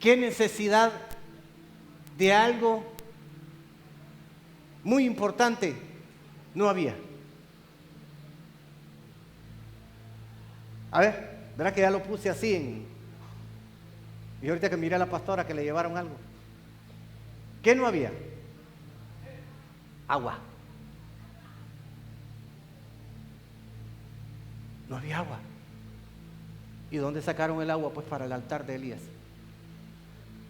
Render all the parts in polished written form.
¿Qué necesidad de algo muy importante no había? A ver, ¿verdad que ya lo puse así? Y ahorita que miré a la pastora que le llevaron algo. ¿Qué no había? Agua. No había agua. ¿Y dónde sacaron el agua? Pues para el altar de Elías.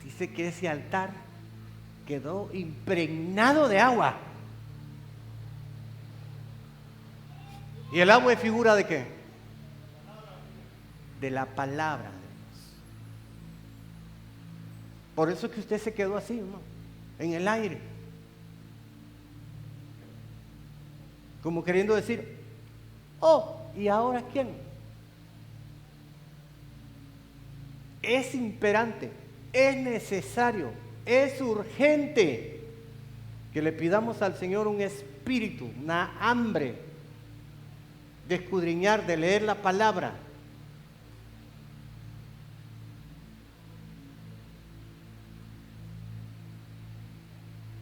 Dice que ese altar quedó impregnado de agua. ¿Y el agua es figura de qué? De la palabra de Dios. Por eso es que usted se quedó así, ¿no? En el aire. Como queriendo decir, oh, ¿y ahora quién? Es imperante, es necesario, es urgente que le pidamos al Señor un espíritu, una hambre de escudriñar, de leer la palabra.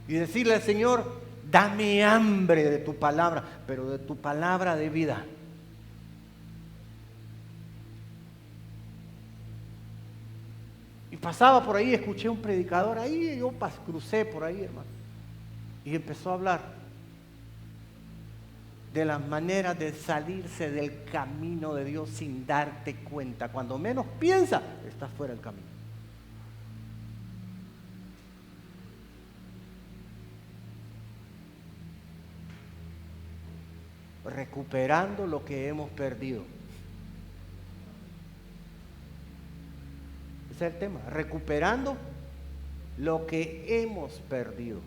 Y decirle al Señor, dame hambre de tu palabra, pero de tu palabra de vida. Y pasaba por ahí, escuché un predicador ahí, yo crucé por ahí, hermano. Y empezó a hablar de las maneras de salirse del camino de Dios sin darte cuenta. Cuando menos piensa, estás fuera del camino. Recuperando lo que hemos perdido. Ese es el tema, recuperando lo que hemos perdido.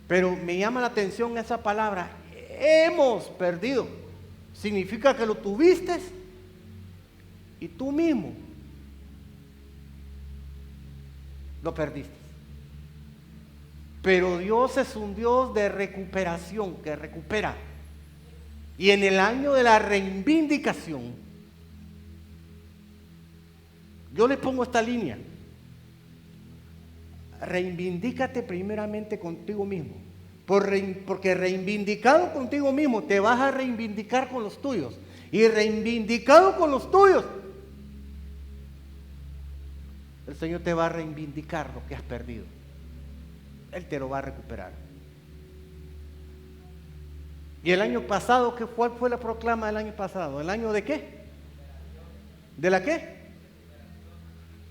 Pero me llama la atención esa palabra, hemos perdido. Significa que lo tuviste y tú mismo lo perdiste. Pero Dios es un Dios de recuperación, que recupera. Y en el año de la reivindicación, yo le pongo esta línea. Reivindícate primeramente contigo mismo. Porque reivindicado contigo mismo, te vas a reivindicar con los tuyos. Y reivindicado con los tuyos, el Señor te va a reivindicar lo que has perdido. Él te lo va a recuperar. ¿Y el año pasado cuál fue la proclama del año pasado? ¿El año de qué? ¿De la qué?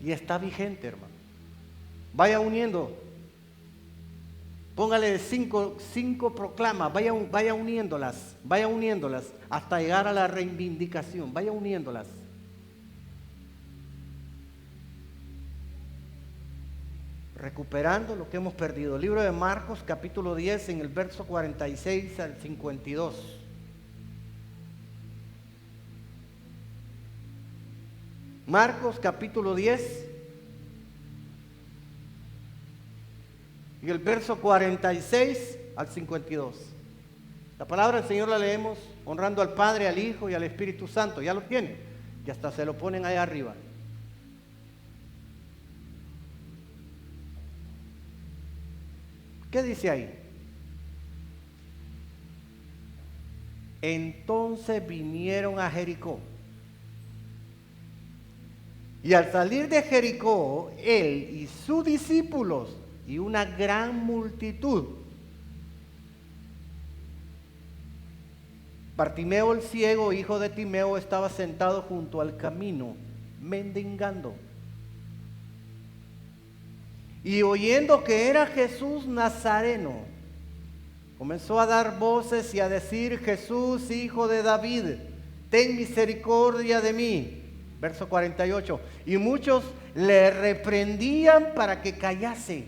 Y está vigente, hermano. Vaya uniendo. Póngale cinco proclamas, vaya uniéndolas hasta llegar a la reivindicación. Vaya uniéndolas. Recuperando lo que hemos perdido. Libro de Marcos, capítulo 10, en el verso 46 al 52. Marcos, capítulo 10, y el verso 46 al 52. La palabra del Señor la leemos honrando al Padre, al Hijo y al Espíritu Santo. Ya lo tienen, y hasta se lo ponen ahí arriba. ¿Qué dice ahí? Entonces vinieron a Jericó. Y al salir de Jericó, él y sus discípulos y una gran multitud. Bartimeo el ciego, hijo de Timeo, estaba sentado junto al camino, mendigando. Y oyendo que era Jesús Nazareno, comenzó a dar voces y a decir: Jesús, hijo de David, ten misericordia de mí. Verso 48. Y muchos le reprendían para que callase,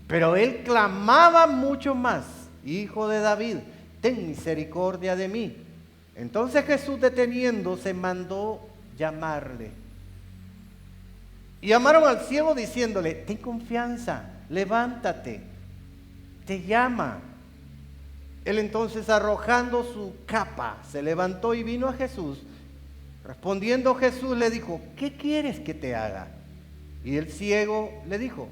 pero él clamaba mucho más: Hijo de David, ten misericordia de mí. Entonces Jesús, deteniéndose, mandó llamarle. Y llamaron al ciego diciéndole: ten confianza, levántate, te llama. Él entonces, arrojando su capa, se levantó y vino a Jesús. Respondiendo Jesús le dijo, ¿qué quieres que te haga? Y el ciego le dijo,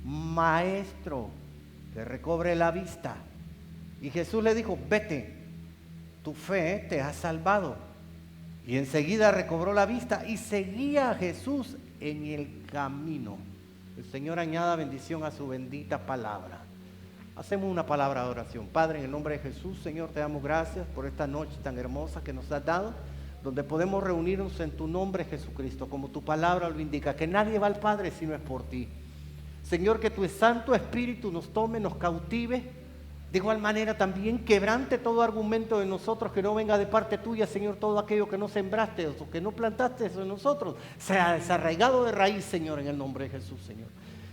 Maestro, que recobre la vista. Y Jesús le dijo, vete, tu fe te ha salvado. Y enseguida recobró la vista y seguía a Jesús en el camino. El Señor añada bendición a su bendita palabra. Hacemos una palabra de oración. Padre, en el nombre de Jesús, Señor, te damos gracias por esta noche tan hermosa que nos has dado, donde podemos reunirnos en tu nombre, Jesucristo, como tu palabra lo indica, que nadie va al Padre si no es por ti. Señor, que tu Santo Espíritu nos tome, nos cautive. De igual manera también quebrante todo argumento de nosotros que no venga de parte tuya, Señor. Todo aquello que no sembraste o que no plantaste en nosotros sea desarraigado de raíz, Señor, en el nombre de Jesús, Señor.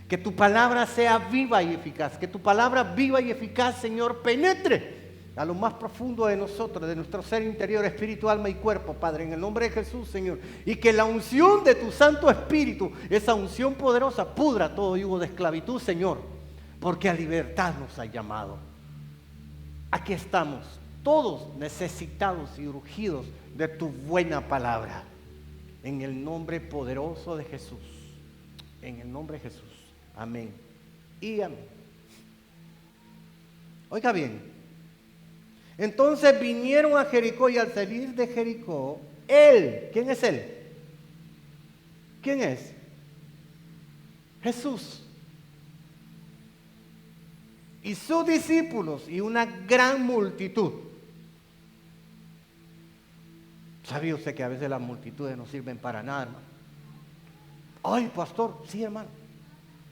Que tu palabra sea viva y eficaz. Que tu palabra viva y eficaz, Señor, penetre a lo más profundo de nosotros, de nuestro ser interior, espíritu, alma y cuerpo, Padre, en el nombre de Jesús, Señor. Y que la unción de tu Santo Espíritu, esa unción poderosa, pudra todo yugo de esclavitud, Señor, porque a libertad nos ha llamado. Aquí estamos, todos necesitados y urgidos de tu buena palabra, en el nombre poderoso de Jesús. En el nombre de Jesús. Amén. Y amén. Oiga bien. Entonces vinieron a Jericó y al salir de Jericó, él, ¿quién es él? ¿Quién es? Jesús. Y sus discípulos y una gran multitud. ¿Sabía usted que a veces las multitudes no sirven para nada, hermano? Ay, pastor, sí, hermano.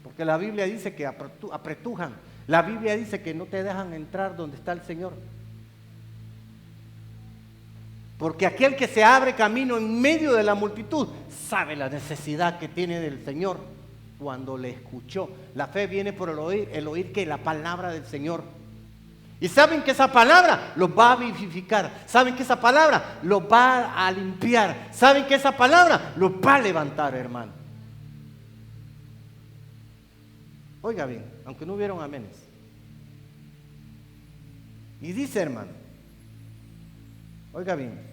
Porque la Biblia dice que apretujan. La Biblia dice que no te dejan entrar donde está el Señor. Porque aquel que se abre camino en medio de la multitud sabe la necesidad que tiene del Señor cuando le escuchó. La fe viene por el oír que la palabra del Señor. Y saben que esa palabra los va a vivificar. Saben que esa palabra los va a limpiar. Saben que esa palabra los va a levantar, hermano. Oiga bien, aunque no hubieron amenes. Y dice, hermano, oiga bien.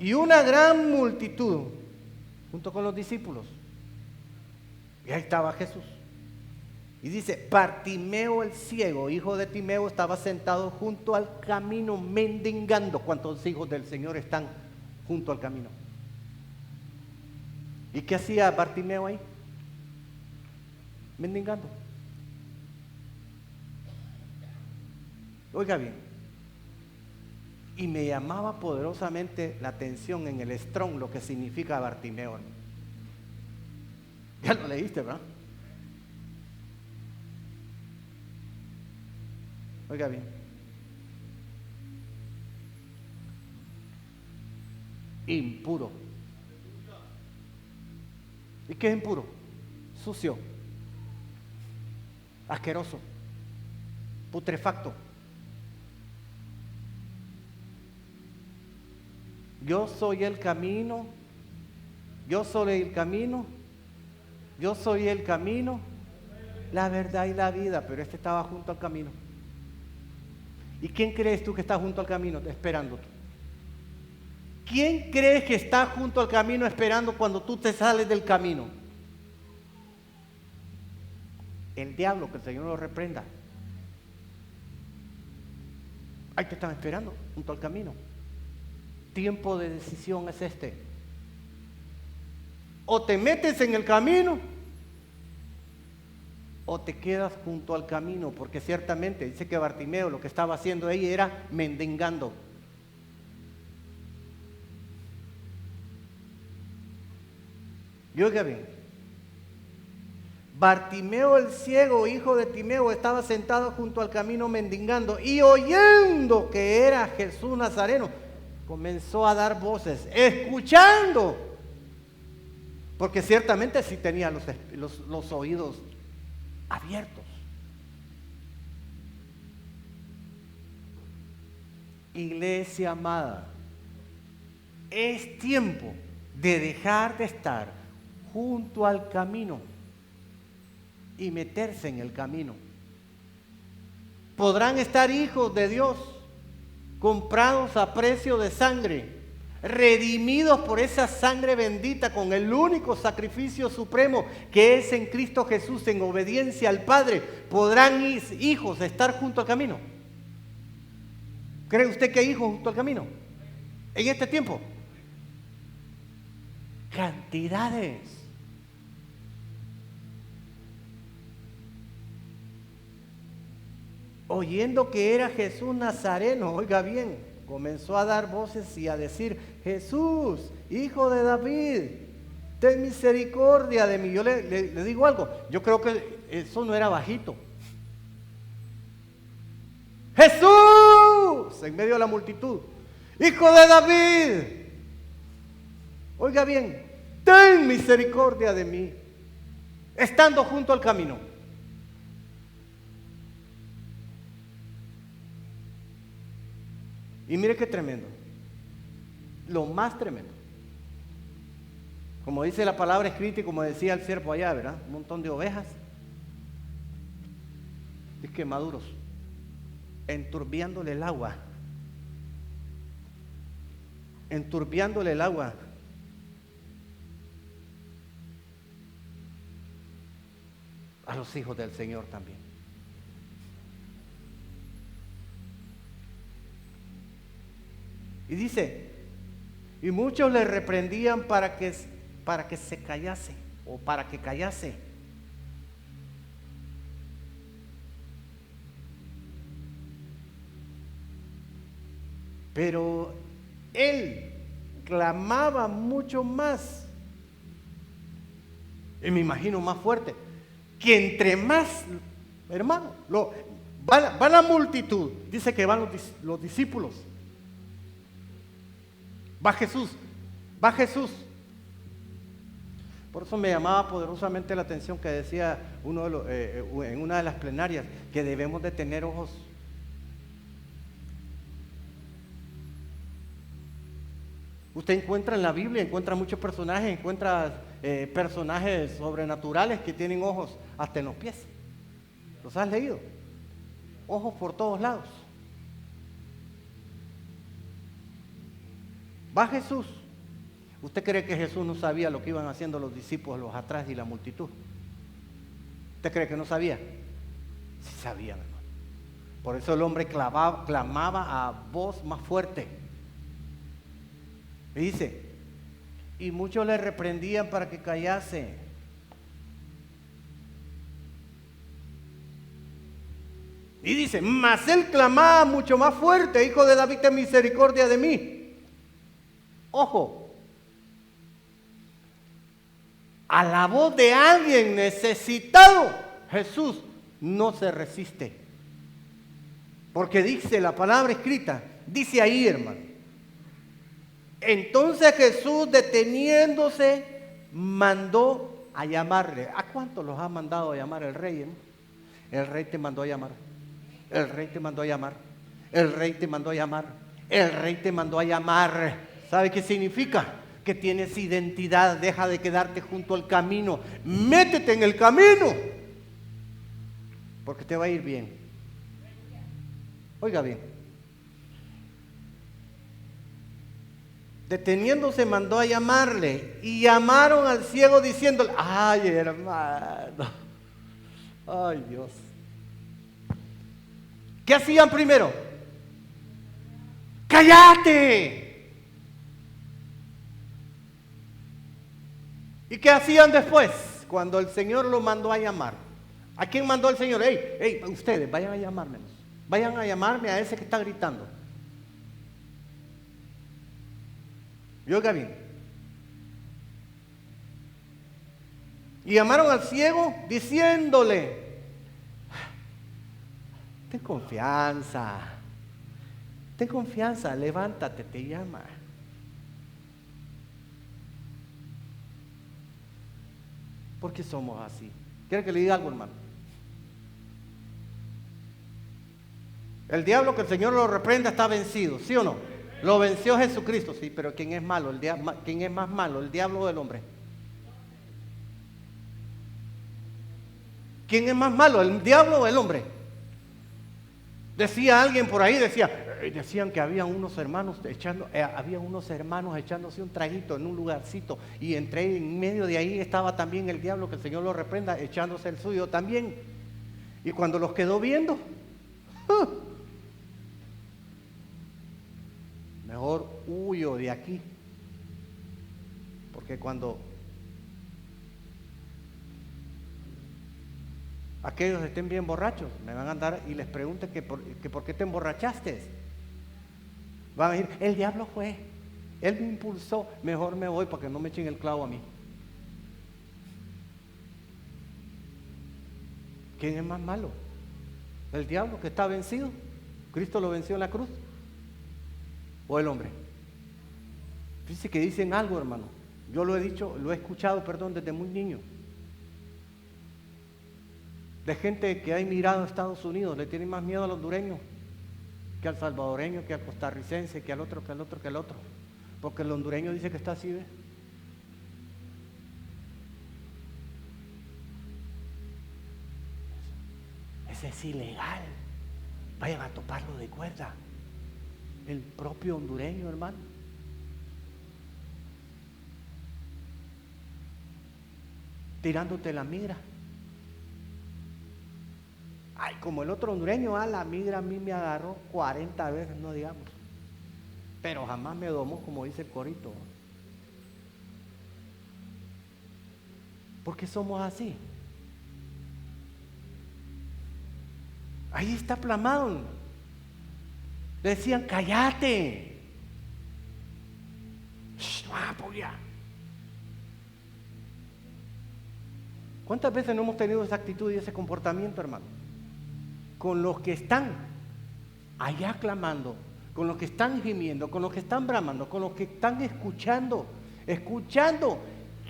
Y una gran multitud, junto con los discípulos. Y ahí estaba Jesús. Y dice, Bartimeo el ciego, hijo de Timeo, estaba sentado junto al camino mendigando. ¿Cuántos hijos del Señor están junto al camino? ¿Y qué hacía Bartimeo ahí? Mendigando. Oiga bien. Y me llamaba poderosamente la atención en el Strong lo que significa Bartimeo. Ya lo leíste, ¿verdad? Oiga bien. Impuro. ¿Y qué es impuro? Sucio, asqueroso, putrefacto. Yo soy el camino, yo soy el camino, yo soy el camino, la verdad y la vida, pero este estaba junto al camino. ¿Y quién crees tú que está junto al camino esperándote? ¿Quién crees que está junto al camino esperando cuando tú te sales del camino? El diablo, que el Señor lo reprenda. Ahí te están esperando junto al camino. Tiempo de decisión es este. O te metes en el camino o te quedas junto al camino, porque ciertamente dice que Bartimeo lo que estaba haciendo ahí era mendigando. Y oiga bien, Bartimeo el ciego, hijo de Timeo, estaba sentado junto al camino mendigando y oyendo que era Jesús Nazareno, comenzó a dar voces, escuchando, porque ciertamente sí tenía los oídos abiertos. Iglesia amada, es tiempo de dejar de estar junto al camino y meterse en el camino. Podrán estar hijos de Dios, comprados a precio de sangre, redimidos por esa sangre bendita con el único sacrificio supremo que es en Cristo Jesús, en obediencia al Padre, podrán mis hijos estar junto al camino. ¿Cree usted que hay hijos junto al camino en este tiempo? Cantidades. Oyendo que era Jesús Nazareno, oiga bien, comenzó a dar voces y a decir: Jesús, hijo de David, ten misericordia de mí. Yo le digo algo, yo creo que eso no era bajito. Jesús, en medio de la multitud, hijo de David, oiga bien, ten misericordia de mí, estando junto al camino. Y mire qué tremendo, lo más tremendo. Como dice la palabra escrita y como decía el siervo allá, ¿verdad? Un montón de ovejas, es que maduros, enturbiándole el agua, a los hijos del Señor también. Y dice, y muchos le reprendían para que se callase, o para que callase. Pero él clamaba mucho más, y me imagino más fuerte, que entre más, hermano, va la multitud, dice que van los discípulos. Va Jesús. Por eso me llamaba poderosamente la atención que decía en una de las plenarias que debemos de tener ojos. Usted encuentra en la Biblia, encuentra muchos personajes, encuentra personajes sobrenaturales que tienen ojos hasta en los pies. ¿Los has leído? Ojos por todos lados. Va Jesús. ¿Usted cree que Jesús no sabía lo que iban haciendo los discípulos, los atrás y la multitud? ¿Usted cree que no sabía? Sí sabía, hermano. Por eso el hombre clamaba a voz más fuerte. Y dice, y muchos le reprendían para que callase. Y dice, mas él clamaba mucho más fuerte: Hijo de David, ten misericordia de mí. Ojo, a la voz de alguien necesitado, Jesús no se resiste. Porque dice la palabra escrita, dice ahí, hermano. Entonces Jesús, deteniéndose, mandó a llamarle. ¿A cuántos los ha mandado a llamar el rey? El rey te mandó a llamar. El rey te mandó a llamar. El rey te mandó a llamar. El rey te mandó a llamar. ¿Sabe qué significa? Que tienes identidad. Deja de quedarte junto al camino. Métete en el camino, porque te va a ir bien. Oiga bien. Deteniéndose, mandó a llamarle, y llamaron al ciego diciéndole: ay, hermano, ay, Dios. ¿Qué hacían primero? ¡Cállate! ¿Y qué hacían después? Cuando el Señor lo mandó a llamar. ¿A quién mandó el Señor? Hey, ustedes vayan a llamarme. Vayan a llamarme a ese que está gritando. Y oiga bien. Y llamaron al ciego diciéndole: ten confianza, levántate, te llama. ¿Por qué somos así? ¿Quiere que le diga algo, hermano? El diablo, que el Señor lo reprenda, está vencido, ¿sí o no? Lo venció Jesucristo, sí, pero ¿quién es malo? ¿Quién es más malo, el diablo o el hombre? ¿Quién es más malo, el diablo o el hombre? Decía alguien por ahí, decían que había unos hermanos echándose un traguito en un lugarcito, y en medio de ahí estaba también el diablo, que el Señor lo reprenda, echándose el suyo también. Y cuando los quedó viendo, mejor huyo de aquí, porque cuando aquellos estén bien borrachos, me van a andar y les pregunten que por qué te emborrachaste. Van a decir, el diablo fue, él me impulsó, mejor me voy para que no me echen el clavo a mí. ¿Quién es más malo? ¿El diablo, que está vencido? ¿Cristo lo venció en la cruz? ¿O el hombre? Fíjense que dicen algo, hermano. Yo lo he escuchado, desde muy niño. De gente que ha emigrado a Estados Unidos, le tienen más miedo al hondureño que al salvadoreño, que al costarricense, que al otro. Porque el hondureño dice que está así, ¿ve? Ese es ilegal. Vayan a toparlo de cuerda. El propio hondureño, hermano. Tirándote la migra. Ay, como el otro hondureño, la migra a mí me agarró 40 veces, no digamos. Pero jamás me domó, como dice el corito. ¿Por qué somos así? Ahí está plasmado. Le decían, cállate. Ya. ¿Cuántas veces no hemos tenido esa actitud y ese comportamiento, hermano? Con los que están allá clamando, con los que están gimiendo, con los que están bramando, con los que están escuchando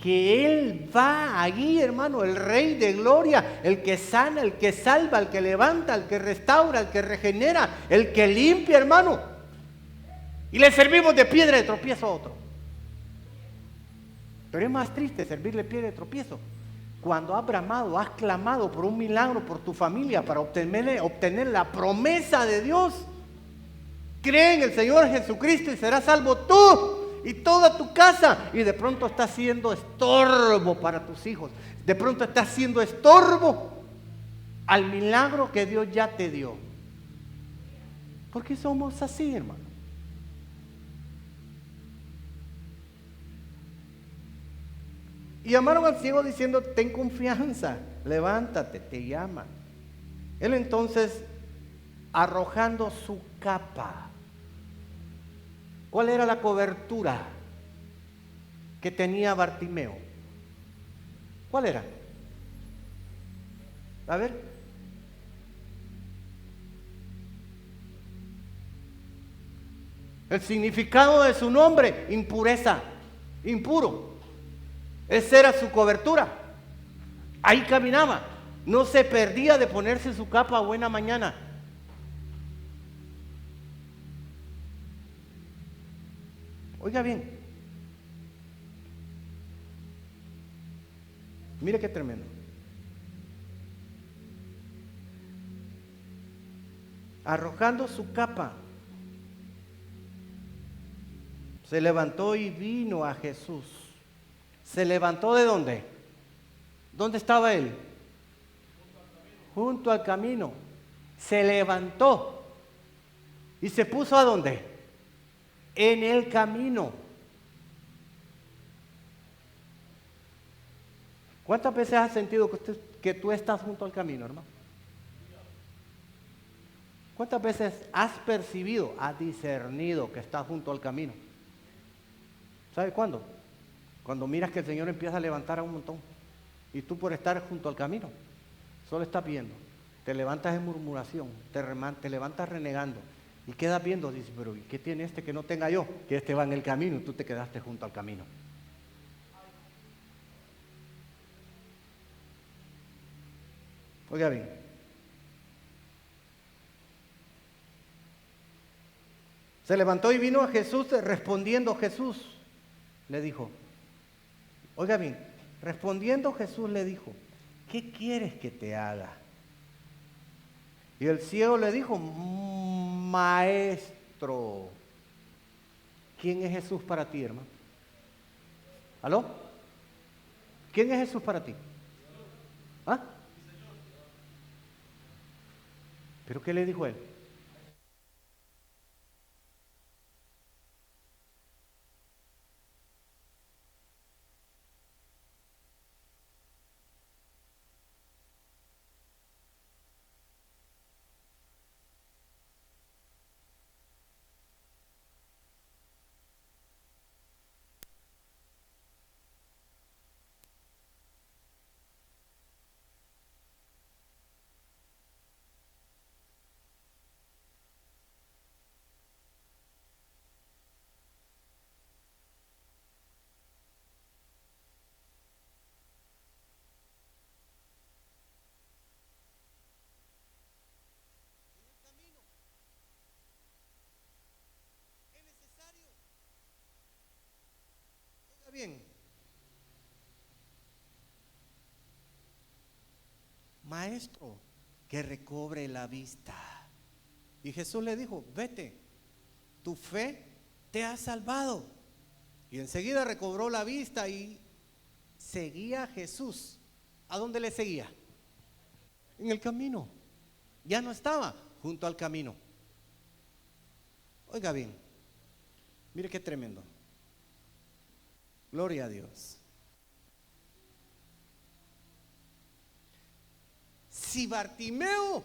que Él va allí, hermano, el Rey de Gloria, el que sana, el que salva, el que levanta, el que restaura, el que regenera, el que limpia, hermano. Y le servimos de piedra de tropiezo a otro. Pero es más triste servirle piedra de tropiezo cuando has bramado, has clamado por un milagro, por tu familia, para obtener la promesa de Dios. Cree en el Señor Jesucristo y serás salvo tú y toda tu casa. Y de pronto estás siendo estorbo para tus hijos. De pronto estás siendo estorbo al milagro que Dios ya te dio. ¿Por qué somos así, hermano? Y llamaron al ciego diciendo, ten confianza, levántate, te llama. Él entonces, arrojando su capa. ¿Cuál era la cobertura que tenía Bartimeo? ¿Cuál era? A ver. El significado de su nombre, impureza, impuro. Esa era su cobertura. Ahí caminaba. No se perdía de ponerse su capa buena mañana. Oiga bien. Mire qué tremendo. Arrojando su capa, se levantó y vino a Jesús. ¿Se levantó de dónde? ¿Dónde estaba él? Junto al camino. Se levantó. ¿Y se puso a dónde? En el camino. ¿Cuántas veces has sentido que tú estás junto al camino, hermano? ¿Cuántas veces has percibido, has discernido que estás junto al camino? ¿Sabe cuándo? Cuando miras que el Señor empieza a levantar a un montón y tú por estar junto al camino solo estás viendo, te levantas en murmuración, te levantas renegando y quedas viendo, dices, pero ¿qué tiene este que no tenga yo? Que este va en el camino y tú te quedaste junto al camino. Oiga bien, se levantó y vino a Jesús, respondiendo Jesús le dijo, oiga bien, respondiendo Jesús le dijo, ¿qué quieres que te haga? Y el ciego le dijo, maestro. ¿Quién es Jesús para ti, hermano? ¿Aló? ¿Quién es Jesús para ti? ¿Ah? ¿Pero qué le dijo él? Es necesario. Oiga bien, maestro, que recobre la vista. Y Jesús le dijo, vete, tu fe te ha salvado. Y enseguida recobró la vista y seguía a Jesús. ¿A dónde le seguía? En el camino. Ya no estaba junto al camino. Oiga bien, mire qué tremendo. Gloria a Dios. Si Bartimeo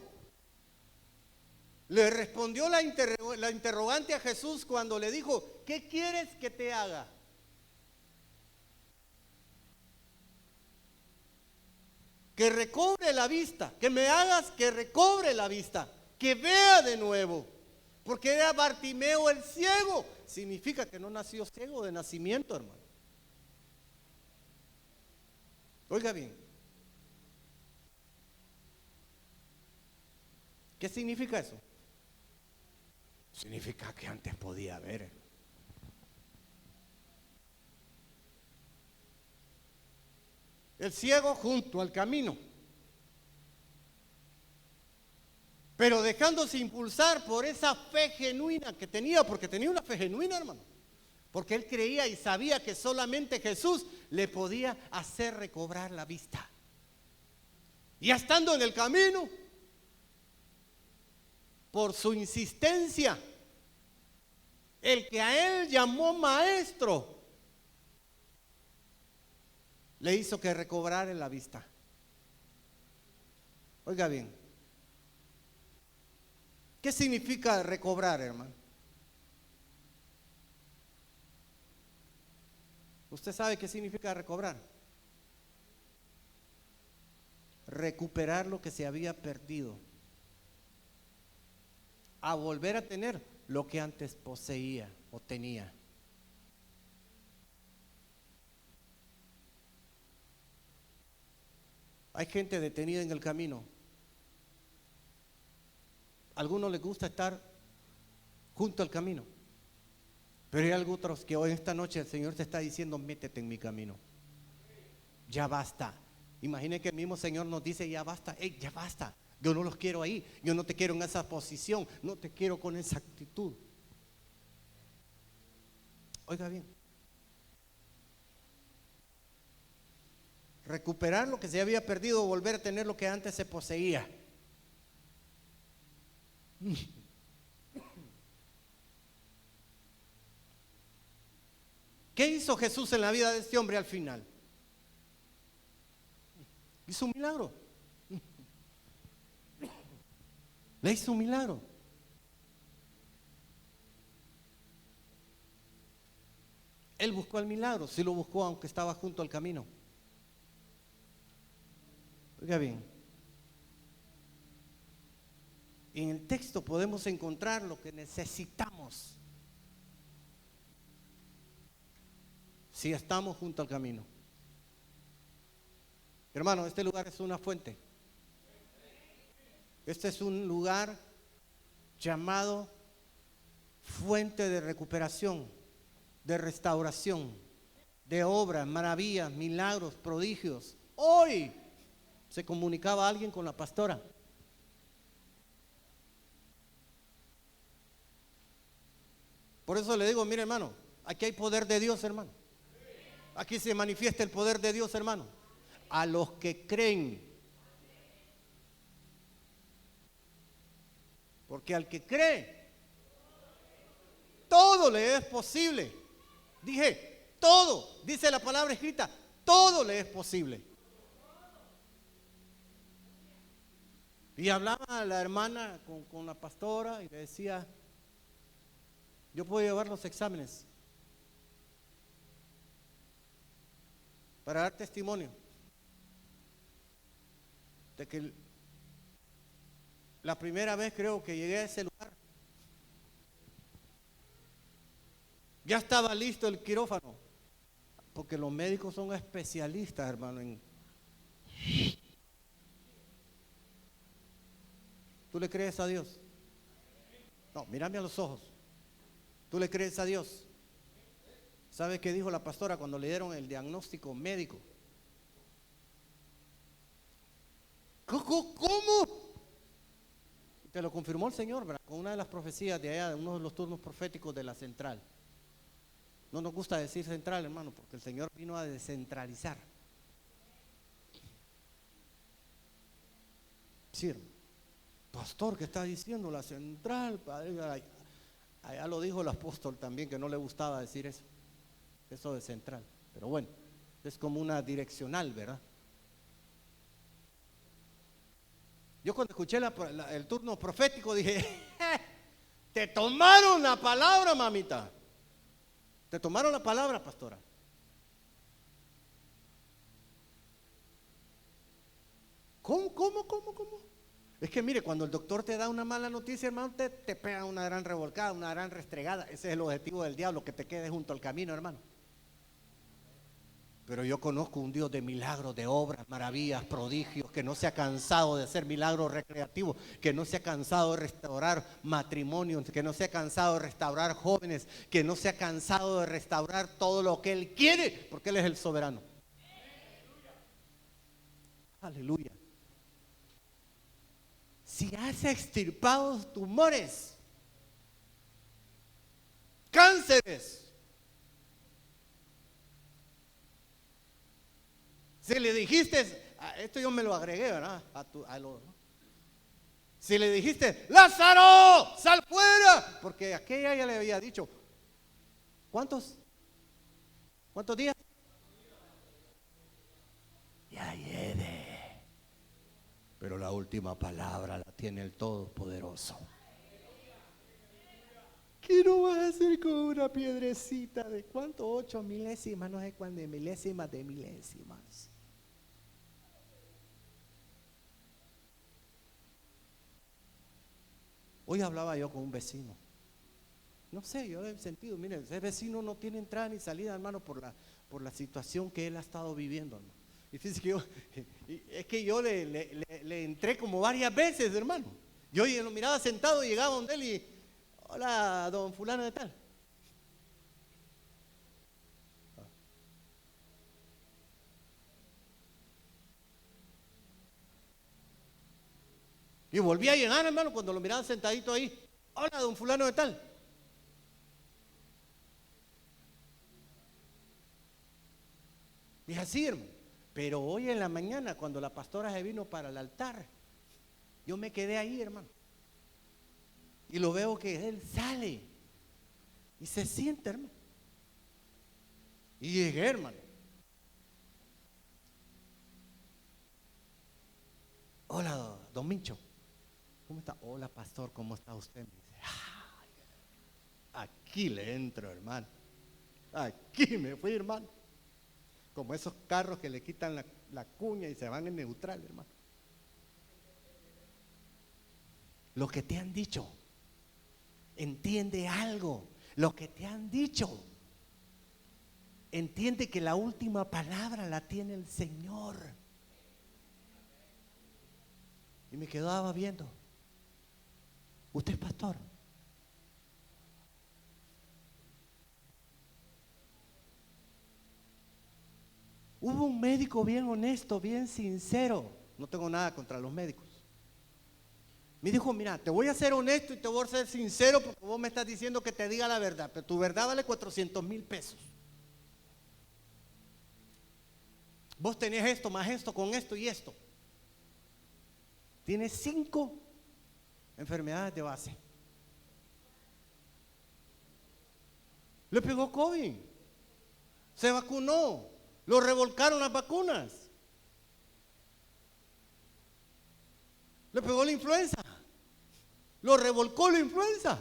le respondió la interrogante a Jesús cuando le dijo, ¿qué quieres que te haga? Que recobre la vista, que me hagas que recobre la vista, que vea de nuevo. Porque era Bartimeo el ciego. Significa que no nació ciego de nacimiento, hermano. Oiga bien. ¿Qué significa eso? Significa que antes podía ver. El ciego junto al camino, pero dejándose impulsar por esa fe genuina que tenía, porque tenía una fe genuina, hermano, porque él creía y sabía que solamente Jesús le podía hacer recobrar la vista. Y estando en el camino, por su insistencia, el que a él llamó maestro, le hizo que recobrara la vista. Oiga bien, ¿qué significa recobrar, hermano? ¿Usted sabe qué significa recobrar? Recuperar lo que se había perdido, a volver a tener lo que antes poseía o tenía. Hay gente detenida en el camino. A algunos les gusta estar junto al camino, pero hay otros que hoy esta noche el Señor te está diciendo, métete en mi camino. Ya basta. Imagine que el mismo Señor nos dice, ya basta, ya basta. Yo no los quiero ahí, yo no te quiero en esa posición, no te quiero con esa actitud. Oiga bien, recuperar lo que se había perdido, volver a tener lo que antes se poseía. ¿Qué hizo Jesús en la vida de este hombre al final? Hizo un milagro. Le hizo un milagro. Él buscó el milagro, sí lo buscó aunque estaba junto al camino. Oiga bien, en el texto podemos encontrar lo que necesitamos si estamos junto al camino. Hermano, este lugar es una fuente. Este es un lugar llamado fuente de recuperación, de restauración, de obras, maravillas, milagros, prodigios. Hoy se comunicaba alguien con la pastora Por eso le digo, mire hermano, aquí hay poder de Dios, hermano. Aquí se manifiesta el poder de Dios, hermano. A los que creen. Porque al que cree, todo le es posible. Dije, todo, dice la palabra escrita, todo le es posible. Y hablaba la hermana con la pastora y le decía, yo puedo llevar los exámenes para dar testimonio de que la primera vez creo que llegué a ese lugar, ya estaba listo el quirófano, porque los médicos son especialistas, hermano, ¿Tú le crees a Dios? No, mírame a los ojos. ¿Tú le crees a Dios? ¿Sabe qué dijo la pastora cuando le dieron el diagnóstico médico? ¿Cómo? Te lo confirmó el Señor, ¿verdad? Con una de las profecías de allá, de uno de los turnos proféticos de la central. No nos gusta decir central, hermano, porque el Señor vino a descentralizar. Sí, hermano. Pastor, ¿qué está diciendo la central? Allá lo dijo el apóstol también, que no le gustaba decir eso de central. Pero bueno, es como una direccional, ¿verdad? Yo cuando escuché el turno profético dije, te tomaron la palabra, mamita. Te tomaron la palabra, pastora. ¿Cómo? Es que mire, cuando el doctor te da una mala noticia, hermano, te pega una gran revolcada, una gran restregada. Ese es el objetivo del diablo, que te quedes junto al camino, hermano. Pero yo conozco un Dios de milagros, de obras, maravillas, prodigios, que no se ha cansado de hacer milagros recreativos, que no se ha cansado de restaurar matrimonios, que no se ha cansado de restaurar jóvenes, que no se ha cansado de restaurar todo lo que Él quiere, porque Él es el soberano. Aleluya. Si has extirpado tumores, cánceres, si le dijiste, esto yo me lo agregué, ¿verdad? Si le dijiste, Lázaro, sal fuera, porque aquella ya le había dicho, ¿cuántos días? Ya lleve. Pero la última palabra la tiene el Todopoderoso. ¿Qué no vas a hacer con una piedrecita de cuánto? 8 milésimas, no sé cuánto, de milésimas de milésimas. Hoy hablaba yo con un vecino. No sé, yo he sentido, mire, ese vecino no tiene entrada ni salida, hermano, por la situación que él ha estado viviendo, hermano. Y fíjese que yo le entré como varias veces, hermano. Yo lo miraba sentado y llegaba donde él y, hola, don fulano de tal. Y volví a llegar, hermano, cuando lo miraba sentadito ahí. Hola, don fulano de tal. Y así, hermano. Pero hoy en la mañana, cuando la pastora se vino para el altar, yo me quedé ahí, hermano. Y lo veo que él sale y se siente, hermano. Y llegué, hermano. Hola, don Mincho. ¿Cómo está? Hola, pastor, ¿cómo está usted? Me dice, aquí le entro, hermano. Aquí me fui, hermano. Como esos carros que le quitan la cuña y se van en neutral, hermano. Lo que te han dicho, entiende algo. Lo que te han dicho, entiende que la última palabra la tiene el Señor. Y me quedaba viendo. ¿Usted es pastor? Hubo un médico bien honesto, bien sincero. No tengo nada contra los médicos. Me dijo, mira, te voy a ser honesto y te voy a ser sincero porque vos me estás diciendo que te diga la verdad, pero tu verdad vale 400,000 pesos. Vos tenés esto, más esto, con esto y esto. Tienes 5 enfermedades de base. Le pegó COVID. Se vacunó. Lo revolcaron las vacunas. Le pegó la influenza. Lo revolcó la influenza.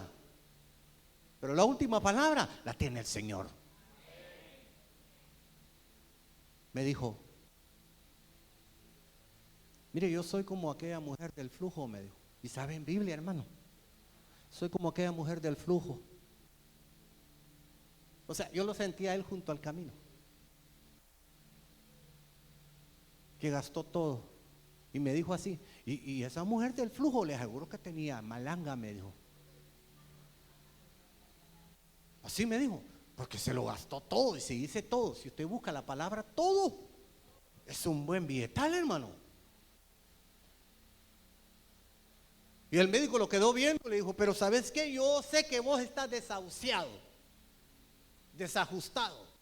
Pero la última palabra la tiene el Señor. Me dijo, mire, yo soy como aquella mujer del flujo, me dijo. ¿Y saben Biblia, hermano? Soy como aquella mujer del flujo. O sea, yo lo sentía a él junto al camino, que gastó todo. Y me dijo así, y esa mujer del flujo, le aseguro que tenía malanga, me dijo. Así me dijo, porque se lo gastó todo. Y se dice todo, si usted busca la palabra todo, es un buen billetal, hermano. Y el médico lo quedó viendo, le dijo, pero ¿sabes qué? Yo sé que vos estás desahuciado, desajustado.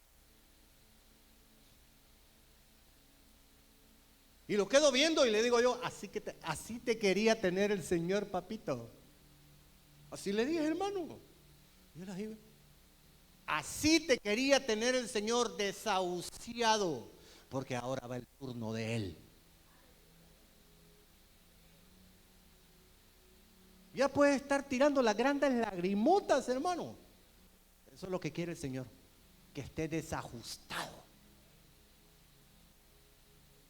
Y lo quedo viendo y le digo yo, así te quería tener el Señor, papito. Así le dije, hermano. Yo le dije, así te quería tener el Señor, desahuciado, porque ahora va el turno de Él. Ya puede estar tirando las grandes lagrimotas, hermano. Eso es lo que quiere el Señor, que esté desajustado.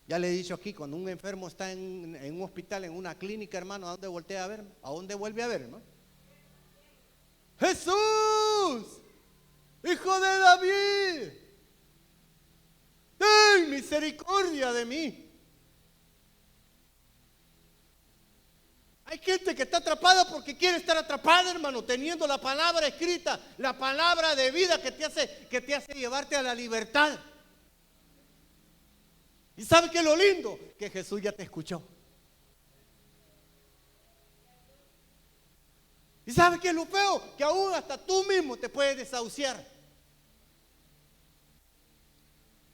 Ya le he dicho aquí, cuando un enfermo está en un hospital, en una clínica, hermano, ¿a dónde voltea a ver? ¿A dónde vuelve a ver, hermano? Jesús, Hijo de David, ten misericordia de mí. Hay gente que está atrapada porque quiere estar atrapada, hermano, teniendo la palabra escrita, la palabra de vida que te hace llevarte a la libertad. ¿Y sabe qué es lo lindo? Que Jesús ya te escuchó. ¿Y sabe qué es lo feo? Que aún hasta tú mismo te puedes desahuciar.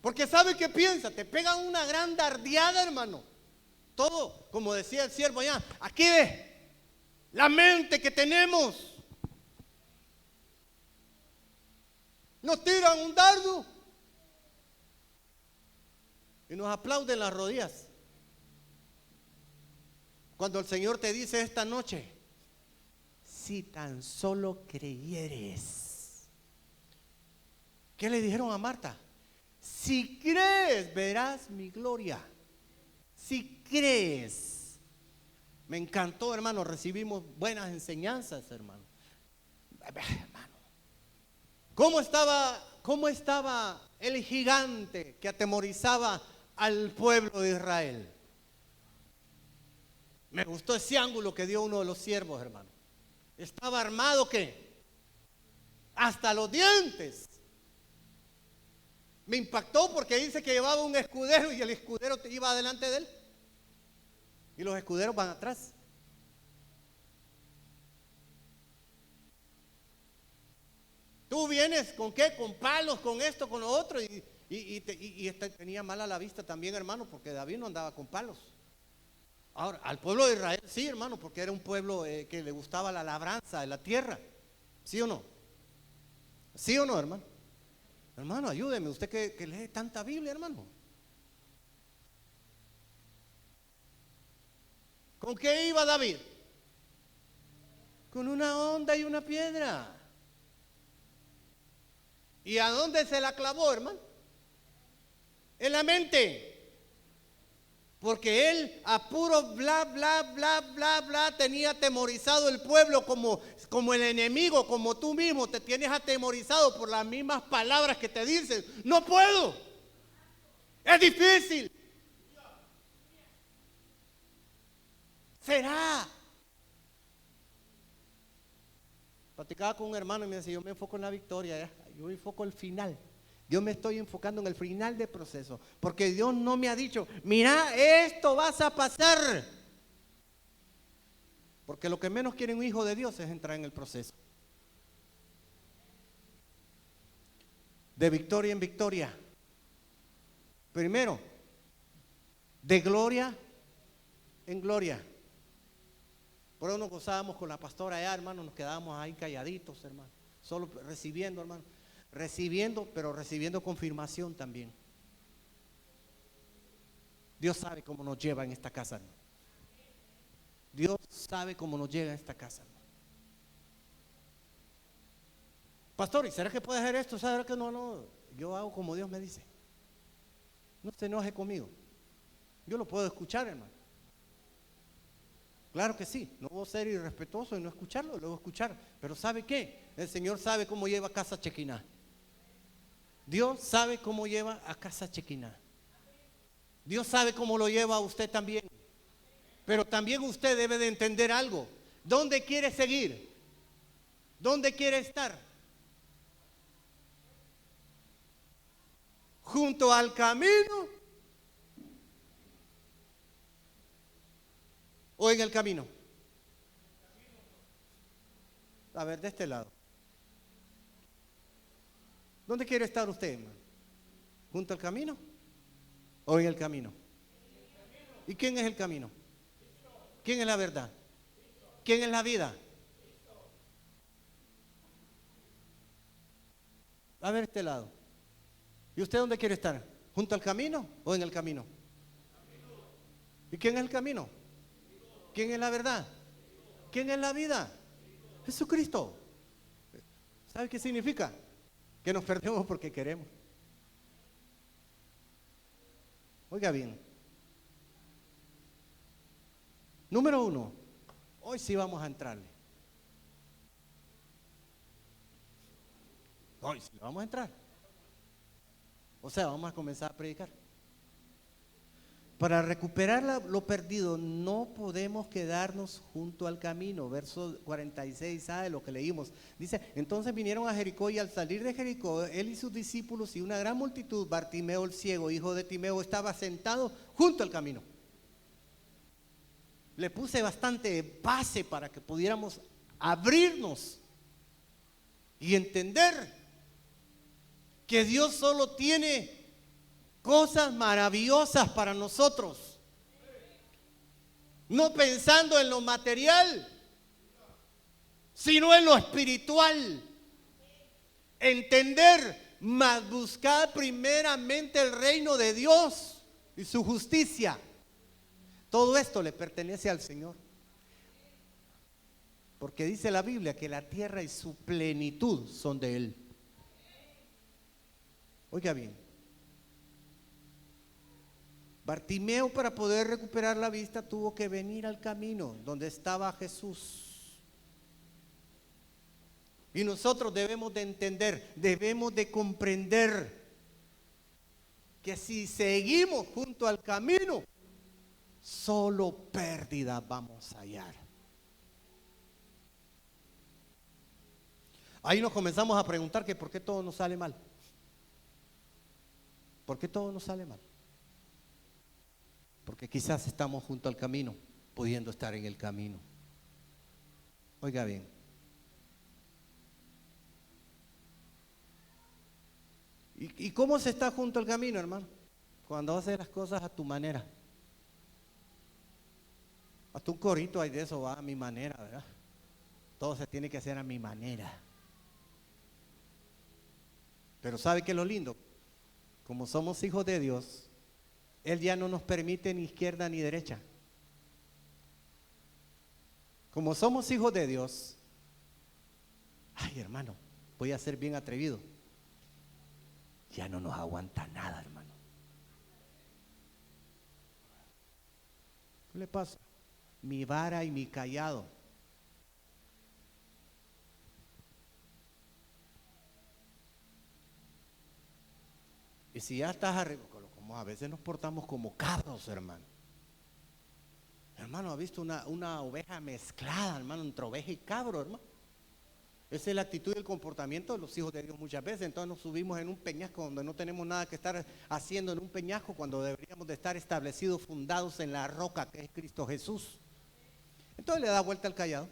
Porque ¿sabe qué piensa? Te pegan una gran dardeada, hermano. Todo, como decía el siervo allá, aquí ve la mente que tenemos. Nos tiran un dardo y nos aplauden las rodillas. Cuando el Señor te dice esta noche, si tan solo creyeres. ¿Qué le dijeron a Marta? Si crees, verás mi gloria. Si crees. Me encantó, hermano, recibimos buenas enseñanzas, hermano. ¿Cómo estaba el gigante que atemorizaba al pueblo de Israel? Me gustó ese ángulo que dio uno de los siervos, hermano. Estaba armado, ¿qué? Hasta los dientes. Me impactó porque dice que llevaba un escudero y el escudero iba delante de él. Y los escuderos van atrás. Tú vienes con qué, con palos, con esto, con lo otro. Y tenía mala la vista también, hermano, porque David no andaba con palos. Ahora, al pueblo de Israel sí, hermano, porque era un pueblo que le gustaba la labranza de la tierra. ¿Sí o no? ¿Sí o no, hermano? Hermano, ayúdeme, usted que lee tanta Biblia, hermano. ¿Con qué iba David? Con una honda y una piedra. ¿Y a dónde se la clavó, hermano? En la mente. Porque él a puro bla, bla, bla, bla, bla tenía atemorizado el pueblo como el enemigo, como tú mismo te tienes atemorizado por las mismas palabras que te dicen. No puedo. Es difícil. Será. Platicaba con un hermano y me decía, yo me enfoco en la victoria, yo me enfoco en el final. Yo me estoy enfocando en el final del proceso, porque Dios no me ha dicho, mira, esto vas a pasar. Porque lo que menos quiere un hijo de Dios es entrar en el proceso. De victoria en victoria. Primero, de gloria en gloria. Por eso nos gozábamos con la pastora allá, hermano, nos quedábamos ahí calladitos, hermano. Solo recibiendo, hermano. Recibiendo, pero recibiendo confirmación también. Dios sabe cómo nos lleva en esta casa, hermano. Dios sabe cómo nos llega en esta casa, hermano. Pastor, ¿y será que puede hacer esto? ¿Será que no? Yo hago como Dios me dice. No se enoje conmigo. Yo lo puedo escuchar, hermano. Claro que sí, no voy a ser irrespetuoso y no escucharlo, lo voy a escuchar. Pero ¿sabe qué? El Señor sabe cómo lleva a casa Chequiná. Dios sabe cómo lleva a casa Chequiná. Dios sabe cómo lo lleva a usted también. Pero también usted debe de entender algo. ¿Dónde quiere seguir? ¿Dónde quiere estar? ¿Junto al camino? ¿O en el camino? A ver, de este lado. ¿Dónde quiere estar usted, hermano? ¿Junto al camino? ¿O en el camino? ¿Y quién es el camino? ¿Quién es la verdad? ¿Quién es la vida? A ver, este lado. ¿Y usted dónde quiere estar? ¿Junto al camino o en el camino? ¿Y quién es el camino? ¿Quién es la verdad? ¿Quién es la vida? Jesucristo. ¿Sabe qué significa? Que nos perdemos porque queremos. Oiga bien. Número 1. Hoy sí vamos a entrarle. Hoy sí vamos a entrar. O sea, vamos a comenzar a predicar. Para recuperar lo perdido no podemos quedarnos junto al camino. Verso 46A de lo que leímos. Dice, entonces vinieron a Jericó y al salir de Jericó, él y sus discípulos y una gran multitud, Bartimeo el ciego, hijo de Timeo, estaba sentado junto al camino. Le puse bastante base para que pudiéramos abrirnos y entender que Dios solo tiene cosas maravillosas para nosotros. No pensando en lo material, sino en lo espiritual. Entender, mas buscar primeramente el reino de Dios y su justicia. Todo esto le pertenece al Señor. Porque dice la Biblia que la tierra y su plenitud son de Él. Oiga bien. Bartimeo, para poder recuperar la vista, tuvo que venir al camino donde estaba Jesús. Y nosotros debemos de entender, debemos de comprender que si seguimos junto al camino, solo pérdida vamos a hallar. Ahí nos comenzamos a preguntar que por qué todo nos sale mal. ¿Por qué todo nos sale mal? Porque quizás estamos junto al camino, pudiendo estar en el camino. Oiga bien. ¿Y cómo se está junto al camino, hermano? Cuando haces las cosas a tu manera. Hasta un corito hay de eso, va a mi manera, ¿verdad? Todo se tiene que hacer a mi manera. Pero ¿sabe qué es lo lindo? Como somos hijos de Dios, Él ya no nos permite ni izquierda ni derecha. Como somos hijos de Dios, ay, hermano, voy a ser bien atrevido. Ya no nos aguanta nada, hermano. ¿Qué le pasa? Mi vara y mi callado. Y si ya estás arriba, como a veces nos portamos como cabros, hermano. Hermano, ¿ha visto una oveja mezclada, hermano, entre oveja y cabro, hermano? Esa es la actitud y el comportamiento de los hijos de Dios muchas veces. Entonces nos subimos en un peñasco donde no tenemos nada que estar haciendo en un peñasco, cuando deberíamos de estar establecidos, fundados en la roca que es Cristo Jesús. Entonces le da vuelta al callado.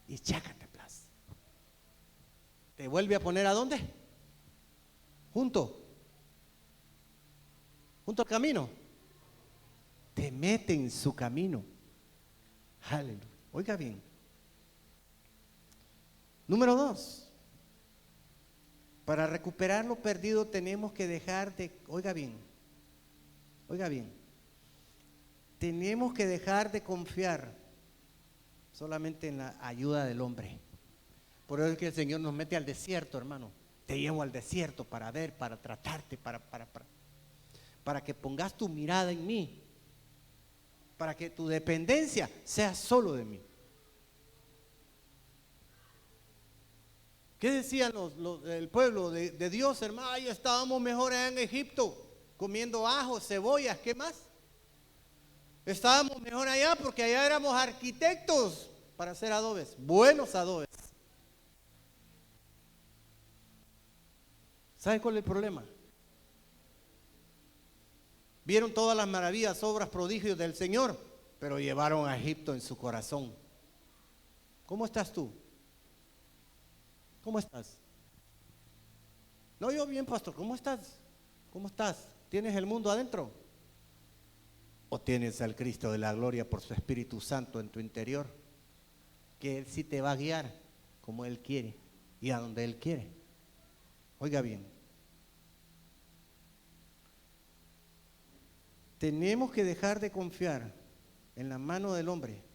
Y chácate, plas. ¿Te vuelve a poner a dónde? Junto al camino. Te mete en su camino. Aleluya. Oiga bien. Número 2. Para recuperar lo perdido tenemos que dejar de, oiga bien, tenemos que dejar de confiar solamente en la ayuda del hombre. Por eso es que el Señor nos mete al desierto, hermano. Te llevo al desierto para ver, para tratarte, para que pongas tu mirada en mí, para que tu dependencia sea solo de mí. ¿Qué decían el pueblo de Dios, hermano? Ay, estábamos mejor allá en Egipto, comiendo ajos, cebollas, ¿qué más? Estábamos mejor allá porque allá éramos arquitectos para hacer adobes, buenos adobes. ¿Sabe cuál es el problema? Vieron todas las maravillas, obras, prodigios del Señor, pero llevaron a Egipto en su corazón. ¿Cómo estás tú? ¿Cómo estás? No, yo bien, pastor. ¿Cómo estás? ¿Cómo estás? ¿Tienes el mundo adentro? ¿O tienes al Cristo de la gloria por su Espíritu Santo en tu interior? Que Él sí te va a guiar como Él quiere y a donde Él quiere. Oiga bien. Tenemos que dejar de confiar en la mano del hombre.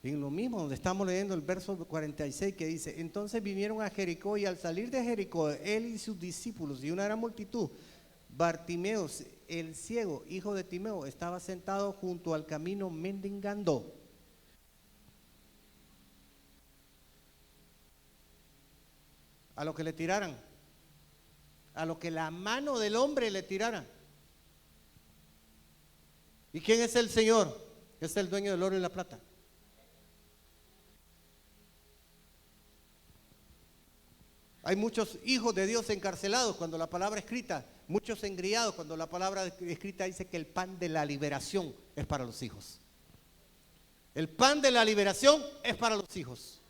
En lo mismo, donde estamos leyendo el verso 46 que dice: entonces vinieron a Jericó, y al salir de Jericó, él y sus discípulos y una gran multitud, Bartimeo, el ciego, hijo de Timeo, estaba sentado junto al camino mendigando. A lo que le tiraran, a lo que la mano del hombre le tirara. ¿Y quién es el Señor? Es el dueño del oro y la plata. Hay muchos hijos de Dios encarcelados cuando la palabra escrita, muchos engriados cuando la palabra escrita dice que el pan de la liberación es para los hijos. El pan de la liberación es para los hijos.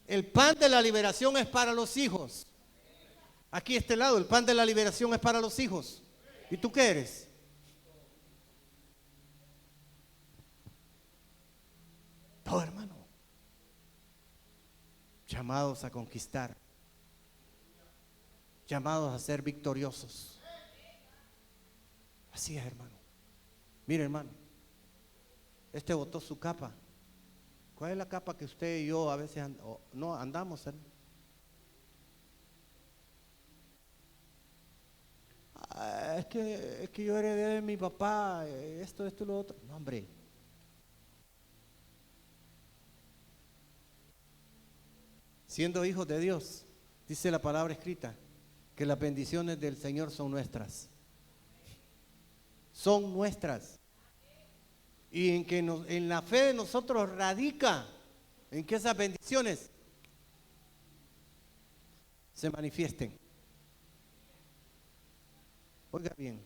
El pan de la liberación es para los hijos. Aquí a este lado, el pan de la liberación es para los hijos. ¿Y tú qué eres? Todo, hermano. Llamados a conquistar. Llamados a ser victoriosos. Así es, hermano. Mire, hermano, este botó su capa. ¿Cuál es la capa que usted y yo a veces no andamos, hermano? Es que yo heredé de mi papá esto y lo otro. No, hombre. Siendo hijos de Dios, dice la palabra escrita, que las bendiciones del Señor son nuestras. Son nuestras. Y en la fe de nosotros radica en que esas bendiciones se manifiesten. Oiga bien.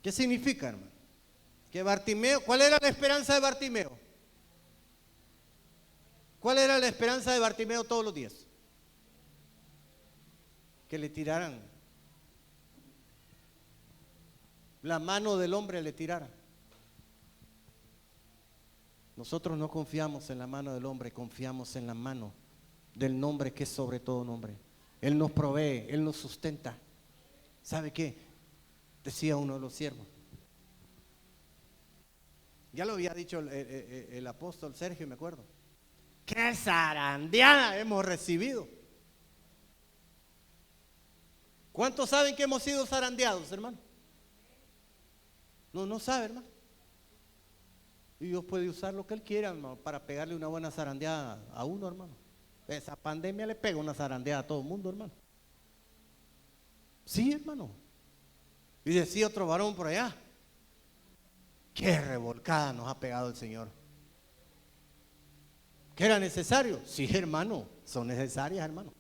¿Qué significa, hermano? Que Bartimeo, ¿cuál era la esperanza de Bartimeo? ¿Cuál era la esperanza de Bartimeo todos los días? Que le tiraran. La mano del hombre le tirara. Nosotros no confiamos en la mano del hombre, confiamos en la mano del nombre que es sobre todo nombre. Él nos provee, Él nos sustenta. ¿Sabe qué? Decía uno de los siervos. Ya lo había dicho el apóstol Sergio, me acuerdo. ¡Qué zarandeada hemos recibido! ¿Cuántos saben que hemos sido zarandeados, hermano? No sabe, hermano. Y Dios puede usar lo que Él quiera, hermano, para pegarle una buena zarandeada a uno, hermano. Esa pandemia le pega una zarandeada a todo el mundo, hermano. Sí, hermano. Y decía otro varón por allá: qué revolcada nos ha pegado el Señor. ¿Que era necesario? Sí, hermano, son necesarias, hermano.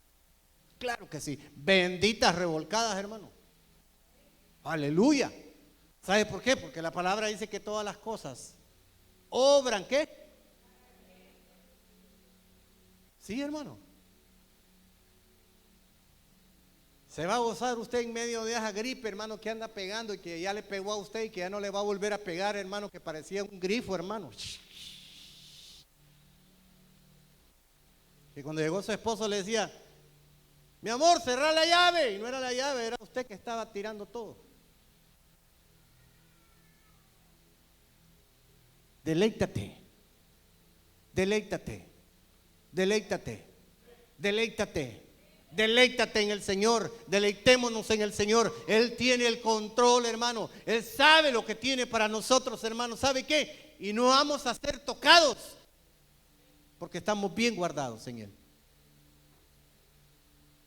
Claro que sí. Benditas revolcadas, hermano. Aleluya. ¿Sabe por qué? Porque la palabra dice que todas las cosas obran, ¿qué? Sí, hermano. Se va a gozar usted en medio de esa gripe, hermano, que anda pegando y que ya le pegó a usted y que ya no le va a volver a pegar, hermano, que parecía un grifo, hermano. Y cuando llegó su esposo le decía, mi amor, cerrá la llave. Y no era la llave, era usted que estaba tirando todo. Deleítate, deleítate, deleítate, deleítate, deleítate en el Señor, deleitémonos en el Señor. Él tiene el control, hermano. Él sabe lo que tiene para nosotros, hermano. ¿Sabe qué? Y no vamos a ser tocados porque estamos bien guardados en Él.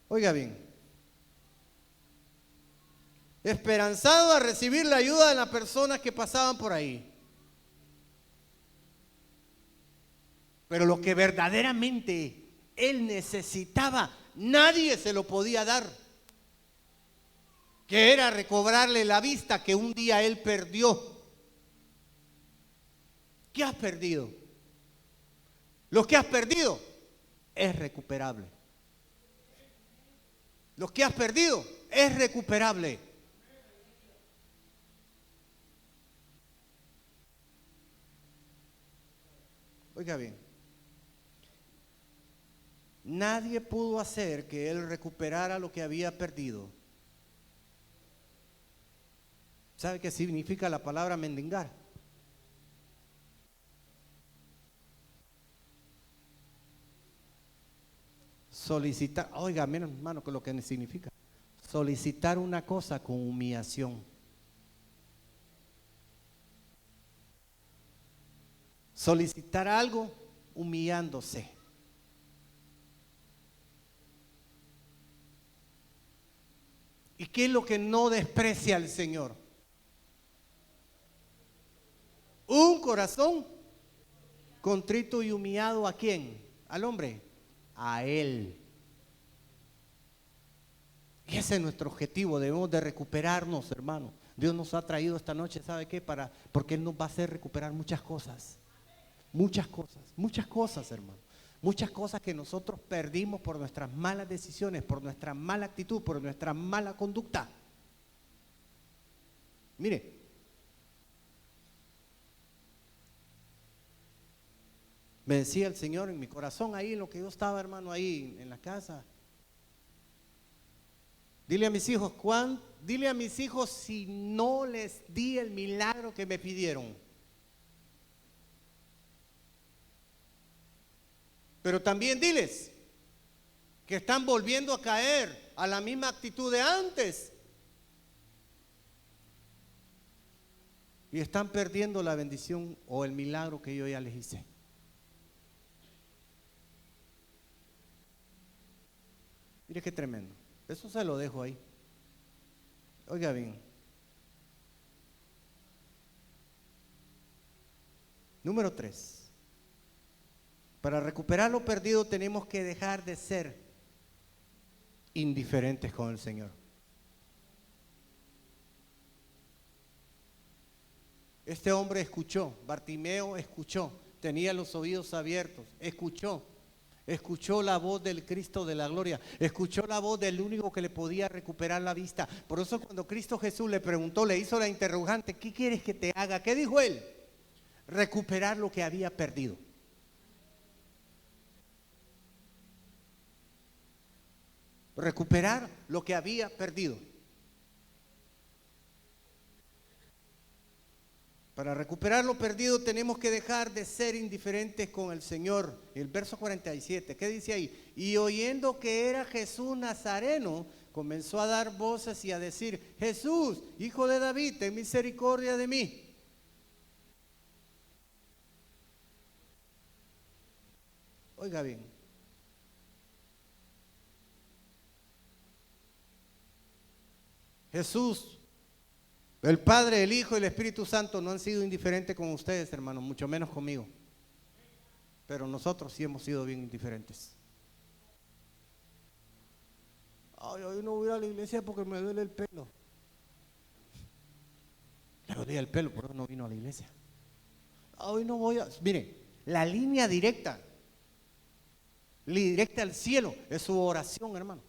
Oiga bien, esperanzado a recibir la ayuda de las personas que pasaban por ahí. Pero lo que verdaderamente él necesitaba, nadie se lo podía dar. Que era recobrarle la vista que un día él perdió. ¿Qué has perdido? Lo que has perdido es recuperable. Lo que has perdido es recuperable. Oiga bien. Nadie pudo hacer que él recuperara lo que había perdido. ¿Sabe qué significa la palabra mendigar? Solicitar, oiga, miren, hermano, que lo que significa. Solicitar una cosa con humillación. Solicitar algo humillándose. ¿Y qué es lo que no desprecia al Señor? Un corazón contrito y humillado. ¿A quién? Al hombre. A Él. Y ese es nuestro objetivo. Debemos de recuperarnos, hermano. Dios nos ha traído esta noche, ¿sabe qué? Porque Él nos va a hacer recuperar muchas cosas. Muchas cosas, hermano. Muchas cosas que nosotros perdimos por nuestras malas decisiones, por nuestra mala actitud, por nuestra mala conducta. Mire, me decía el Señor en mi corazón ahí en lo que yo estaba, hermano, ahí en la casa. Dile a mis hijos si no les di el milagro que me pidieron. Pero también diles que están volviendo a caer a la misma actitud de antes. Y están perdiendo la bendición o el milagro que yo ya les hice. Mire qué tremendo. Eso se lo dejo ahí. Oiga bien. Número 3. Para recuperar lo perdido tenemos que dejar de ser indiferentes con el Señor. Este hombre escuchó, Bartimeo escuchó, tenía los oídos abiertos, escuchó la voz del Cristo de la gloria, escuchó la voz del único que le podía recuperar la vista. Por eso cuando Cristo Jesús le preguntó, le hizo la interrogante, ¿qué quieres que te haga? ¿Qué dijo él? Recuperar lo que había perdido. Recuperar lo que había perdido. Para recuperar lo perdido tenemos que dejar de ser indiferentes con el Señor. El verso 47, ¿qué dice ahí? Y oyendo que era Jesús Nazareno, comenzó a dar voces y a decir, Jesús, hijo de David, ten misericordia de mí. Oiga bien. Jesús, el Padre, el Hijo y el Espíritu Santo no han sido indiferentes con ustedes, hermanos, mucho menos conmigo. Pero nosotros sí hemos sido bien indiferentes. Ay, hoy no voy a la iglesia porque me duele el pelo. Me dolía el pelo, por eso no vino a la iglesia. Hoy no voy a... Mire, la línea directa al cielo es su oración, hermano.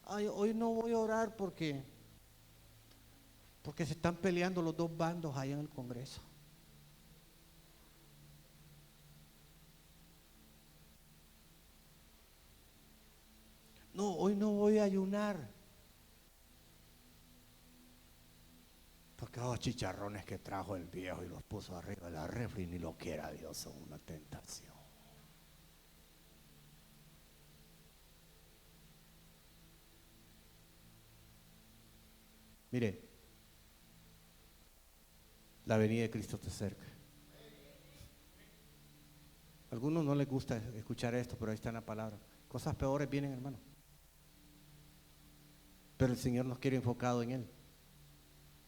Ay, hoy no voy a orar porque se están peleando los dos bandos allá en el Congreso. No, hoy no voy a ayunar porque los chicharrones que trajo el viejo y los puso arriba de la refri, ni lo quiera Dios, son una tentación. Mire, la venida de Cristo está cerca. A algunos no les gusta escuchar esto, pero ahí está en la palabra. Cosas peores vienen, hermano. Pero el Señor nos quiere enfocado en Él,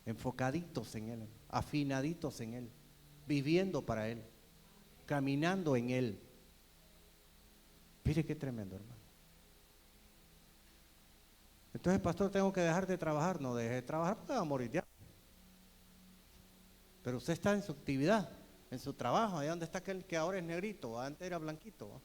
enfocaditos en Él, afinaditos en Él, viviendo para Él, caminando en Él. Mire qué tremendo, hermano. Entonces, pastor, tengo que dejar de trabajar. No deje de trabajar porque va a morir ya. Pero usted está en su actividad, en su trabajo. Allá donde está aquel que ahora es negrito, antes era blanquito.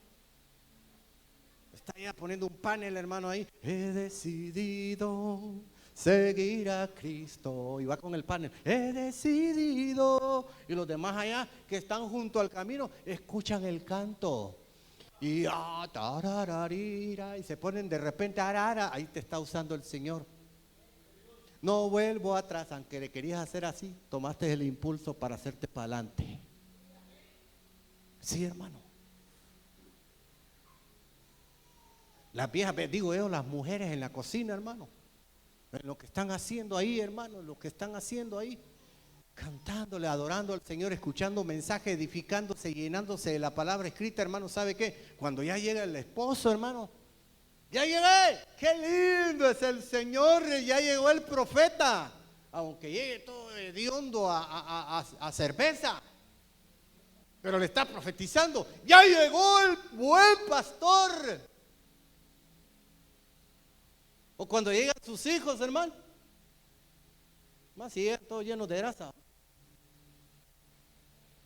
Está ya poniendo un panel, hermano, ahí. He decidido seguir a Cristo. Y va con el panel. He decidido. Y los demás allá que están junto al camino escuchan el canto. Y y se ponen de repente ahí te está usando el Señor. No vuelvo atrás, aunque le querías hacer así, tomaste el impulso para hacerte para adelante. Sí, hermano. Las viejas, digo yo, las mujeres en la cocina, hermano, en lo que están haciendo ahí, hermano, lo que están haciendo ahí, cantándole, adorando al Señor, escuchando mensajes, edificándose, llenándose de la palabra escrita, hermano. ¿Sabe qué? Cuando ya llega el esposo, hermano, ya llegué, qué lindo es el Señor, ya llegó el profeta, aunque llegue todo hediondo a cerveza, pero le está profetizando, ya llegó el buen pastor. O cuando llegan sus hijos, hermano, más si llegan todos llenos de grasa.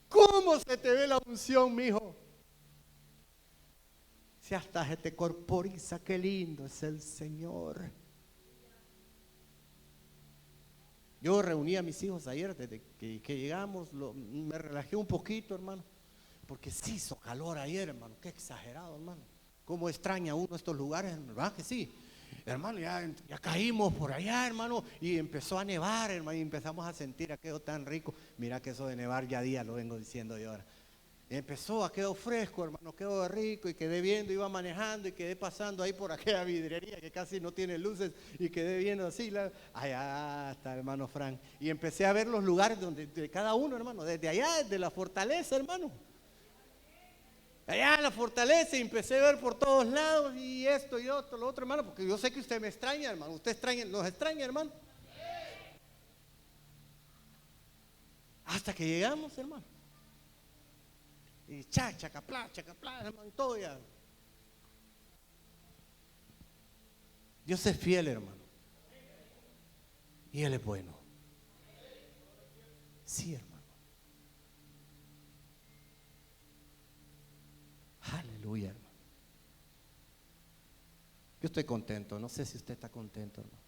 ¿Cómo se te ve la unción, mijo? Si hasta se te corporiza, qué lindo es el Señor. Yo reuní a mis hijos ayer, desde que llegamos, me relajé un poquito, hermano, porque sí hizo calor ayer, hermano, qué exagerado, hermano. Cómo extraña uno estos lugares, ¿verdad que sí? Hermano, ya caímos por allá, hermano, y empezó a nevar, hermano, y empezamos a sentir aquello tan rico. Mira que eso de nevar ya día lo vengo diciendo yo ahora. Empezó a quedar fresco, hermano, quedó rico, y quedé viendo, iba manejando y quedé pasando ahí por aquella vidrería que casi no tiene luces, y quedé viendo así, allá está hermano Frank, y empecé a ver los lugares donde de cada uno, hermano, desde allá, desde la fortaleza, hermano. Allá en la fortaleza, y empecé a ver por todos lados, y esto y otro, lo otro, hermano, porque yo sé que usted me extraña, hermano. Usted extraña, nos extraña, hermano. Hasta que llegamos, hermano. Y chacaplá, hermano, todo ya. Dios es fiel, hermano. Y Él es bueno. Sí, hermano. Aleluya, hermano. Yo estoy contento, no sé si usted está contento, hermano.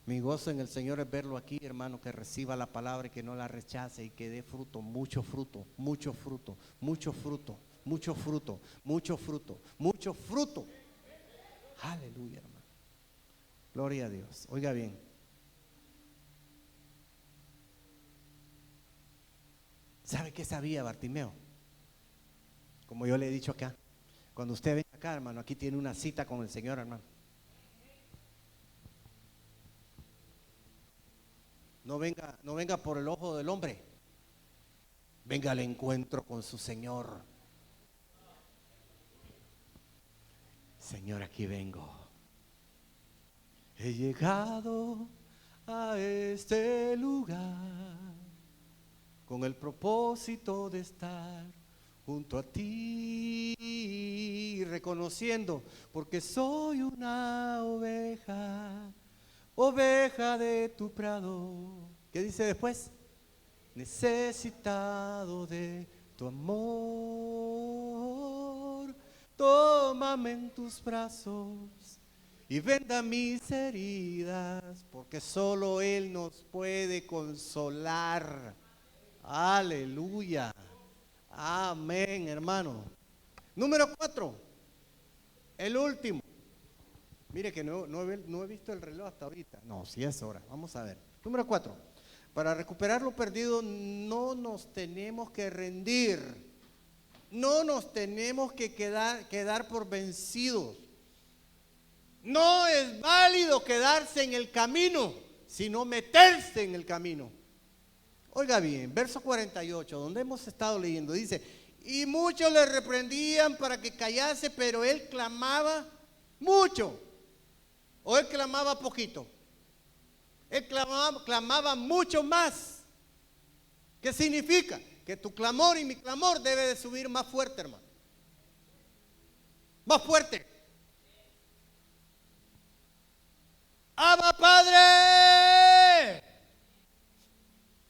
Mi gozo en el Señor es verlo aquí, hermano, que reciba la palabra y que no la rechace, y que dé fruto, mucho fruto, mucho fruto, mucho fruto, mucho fruto, mucho fruto, mucho fruto. Aleluya, hermano. Gloria a Dios. Oiga bien. ¿Sabe qué sabía Bartimeo? Como yo le he dicho acá, cuando usted venga acá, hermano, aquí tiene una cita con el Señor, hermano. No venga por el ojo del hombre, venga al encuentro con su Señor. Señor, aquí vengo. He llegado a este lugar con el propósito de estar junto a ti, reconociendo, porque soy una oveja oveja de tu prado. ¿Qué dice después? Necesitado de tu amor, tómame en tus brazos y venda mis heridas, porque solo Él nos puede consolar. Aleluya. Amén, hermano. Número 4, el último. Mire que no he visto el reloj hasta ahorita. No, sí es hora. Vamos a ver. Número 4. Para recuperar lo perdido no nos tenemos que rendir. No nos tenemos que quedar por vencidos. No es válido quedarse en el camino, sino meterse en el camino. Oiga bien, verso 48, donde hemos estado leyendo, dice: y muchos le reprendían para que callase, pero él clamaba mucho. O él clamaba poquito. Él clamaba mucho más. ¿Qué significa? Que tu clamor y mi clamor debe de subir más fuerte, hermano. Más fuerte. ¡Abba, Padre!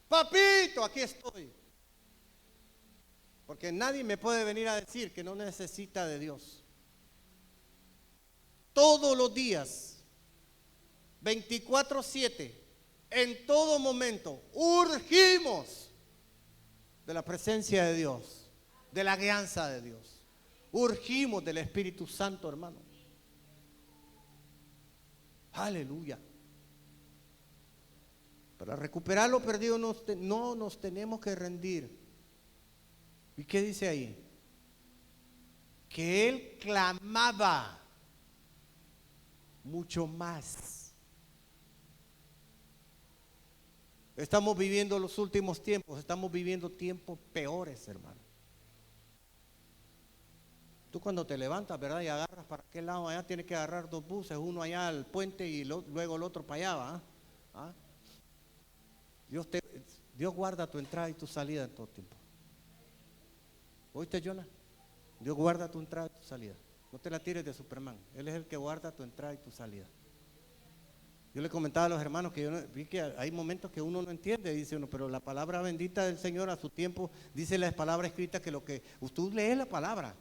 Papito, aquí estoy. Porque nadie me puede venir a decir que no necesita de Dios. Todos los días, 24/7, en todo momento, urgimos de la presencia de Dios, de la guianza de Dios. Urgimos del Espíritu Santo, hermano. Aleluya. Para recuperar lo perdido no nos tenemos que rendir. ¿Y qué dice ahí? Que él clamaba mucho más. Estamos viviendo los últimos tiempos, estamos viviendo tiempos peores, hermano. Tú cuando te levantas, ¿verdad? Y agarras para aquel lado allá, tienes que agarrar 2 buses, uno allá al puente y luego el otro para allá, ¿va? ¿Ah? Dios guarda tu entrada y tu salida en todo tiempo. ¿Oíste, Jonah? Dios guarda tu entrada y tu salida. No te la tires de Superman. Él es el que guarda tu entrada y tu salida. Yo le comentaba a los hermanos que yo vi que hay momentos que uno no entiende, dice uno, pero la palabra bendita del Señor a su tiempo, dice la palabra escrita que lo que usted lee la palabra,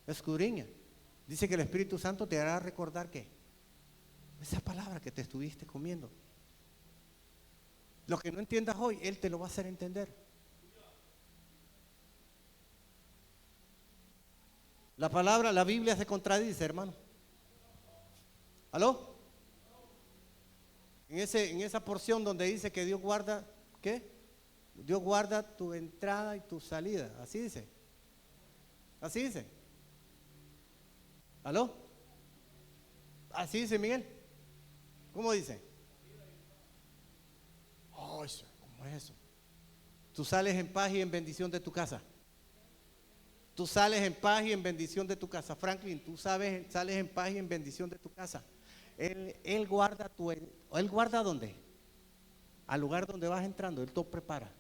escudriña. Dice que el Espíritu Santo te hará recordar que esa palabra que te estuviste comiendo. Lo que no entiendas hoy, Él te lo va a hacer entender. La palabra, la Biblia se contradice, hermano. ¿Aló? En esa porción donde dice que Dios guarda, ¿qué? Dios guarda tu entrada y tu salida. Así dice. Así dice. ¿Aló? Así dice Miguel. ¿Cómo dice? Oh, ¿cómo es eso? Tú sales en paz y en bendición de tu casa. Tú sales en paz y en bendición de tu casa. Franklin, tú sales en paz y en bendición de tu casa. Él guarda ¿Él guarda dónde? Al lugar donde vas entrando, Él todo prepara.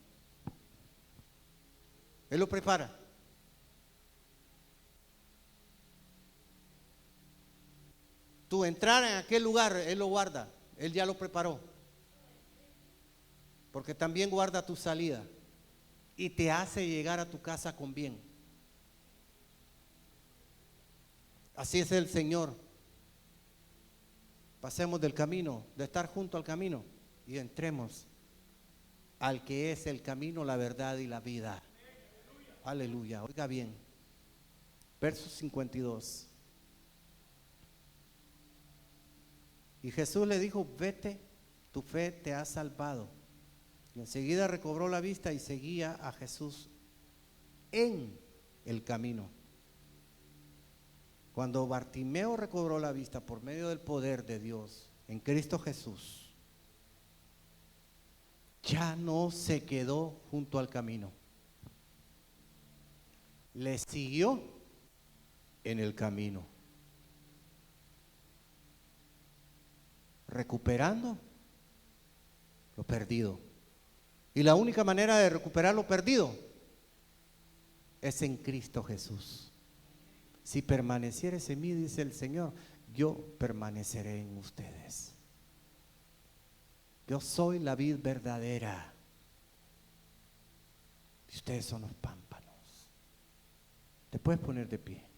Él lo prepara. Tu entrar en aquel lugar, Él lo guarda. Él ya lo preparó. Porque también guarda tu salida y te hace llegar a tu casa con bien. Así es el Señor. Pasemos del camino, de estar junto al camino, y entremos al que es el camino, la verdad y la vida. Aleluya. Oiga bien. Verso 52. Y Jesús le dijo: vete, tu fe te ha salvado. Y enseguida recobró la vista y seguía a Jesús en el camino. Cuando Bartimeo recobró la vista por medio del poder de Dios en Cristo Jesús, ya no se quedó junto al camino. Le siguió en el camino, recuperando lo perdido. Y la única manera de recuperar lo perdido es en Cristo Jesús. Si permanecieres en mí, dice el Señor, yo permaneceré en ustedes. Yo soy la vid verdadera. Y ustedes son los pámpanos. Te puedes poner de pie.